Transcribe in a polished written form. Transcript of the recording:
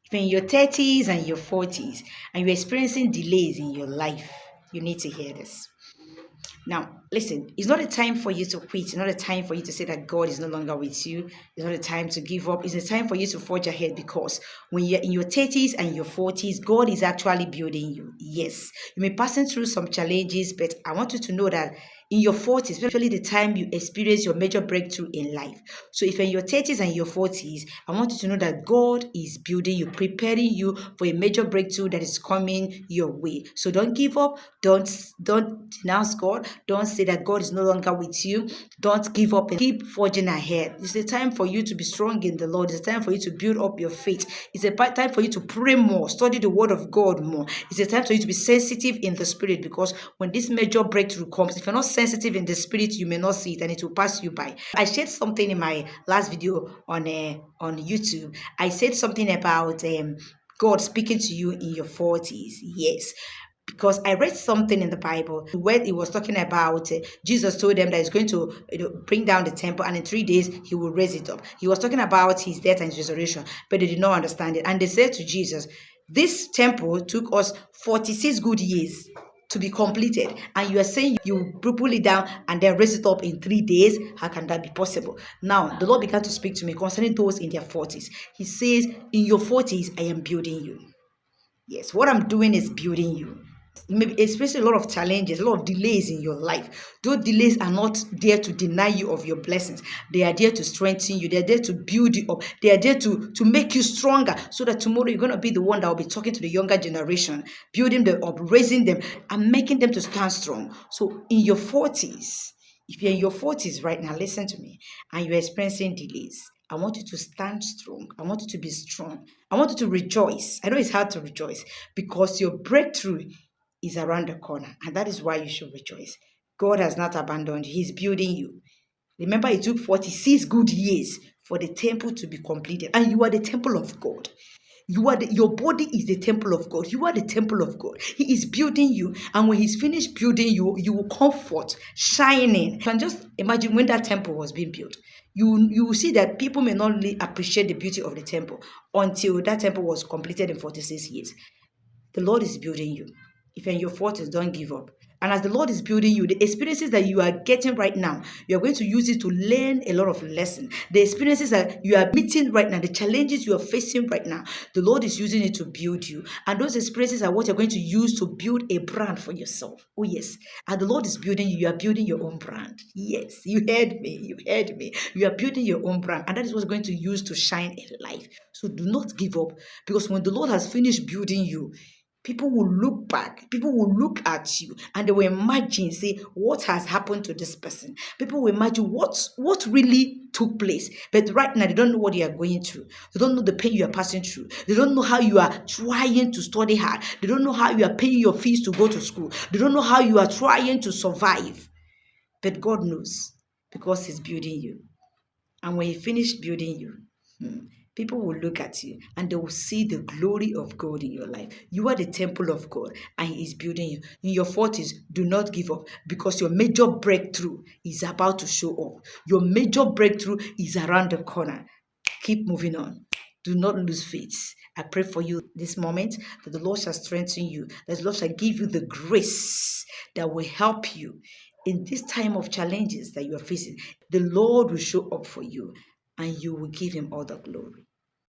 If you're in your 30s and your 40s and you're experiencing delays in your life, you need to hear this. Now, listen, it's not a time for you to quit. It's not a time for you to say that God is no longer with you. It's not a time to give up. It's a time for you to forge ahead, because when you're in your 30s and your 40s, God is actually building you. Yes, you may be passing through some challenges, but I want you to know that in your 40s, especially the time you experience your major breakthrough in life. So if you're in your 30s and your 40s, I want you to know that God is building you, preparing you for a major breakthrough that is coming your way. So don't give up. Don't denounce God. Don't say that God is no longer with you. Don't give up and keep forging ahead. It's a time for you to be strong in the Lord. It's a time for you to build up your faith. It's a time for you to pray more, study the word of God more. It's a time for you to be sensitive in the spirit, because when this major breakthrough comes, if you're not sensitive in the spirit, you may not see it and it will pass you by. I shared something in my last video on YouTube. I said something about God speaking to you in your 40s. Yes, because I read something in the Bible where it was talking about Jesus told them that he's going to bring down the temple, and in 3 days he will raise it up. He was talking about his death and his resurrection, but they did not understand it. And they said to Jesus, this temple took us 46 good years to be completed, and you are saying you pull it down and then raise it up in 3 days. How can that be possible? Now the Lord began to speak to me concerning those in their 40s. He says, in your 40s, I am building you. Yes, what I'm doing is building you. Maybe especially a lot of challenges, a lot of delays in your life. Those delays are not there to deny you of your blessings. They are there to strengthen you. They are there to build you up. They are there to make you stronger, so that tomorrow you're going to be the one that will be talking to the younger generation, building them up, raising them, and making them to stand strong. So in your 40s, if you're in your 40s right now, listen to me, and you're experiencing delays, I want you to stand strong. I want you to be strong. I want you to rejoice. I know it's hard to rejoice, because your breakthrough is around the corner, and that is why you should rejoice. God has not abandoned you. He's building you. Remember, it took 46 good years for the temple to be completed, and you are the temple of God. Your body is the temple of God. You are the temple of God. He is building you, and when he's finished building you, you will come forth shining. You can just imagine when that temple was being built. You will see that people may not really appreciate the beauty of the temple until that temple was completed in 46 years. The Lord is building you. If you're in your 40s, don't give up. And as the Lord is building you, the experiences that you are getting right now, you are going to use it to learn a lot of lessons. The experiences that you are meeting right now, the challenges you are facing right now, the Lord is using it to build you. And those experiences are what you're going to use to build a brand for yourself. Oh, yes. And the Lord is building you. You are building your own brand. Yes, you heard me. You heard me. You are building your own brand. And that is what you're going to use to shine in life. So do not give up, because when the Lord has finished building you, people will look back, people will look at you, and they will imagine, say, what has happened to this person? People will imagine what really took place. But right now, they don't know what you are going through. They don't know the pain you are passing through. They don't know how you are trying to study hard. They don't know how you are paying your fees to go to school. They don't know how you are trying to survive. But God knows, because he's building you. And when he finished building you, people will look at you and they will see the glory of God in your life. You are the temple of God, and he is building you. In your 40s, do not give up, because your major breakthrough is about to show up. Your major breakthrough is around the corner. Keep moving on. Do not lose faith. I pray for you this moment that the Lord shall strengthen you, that the Lord shall give you the grace that will help you in this time of challenges that you are facing. The Lord will show up for you, and you will give him all the glory.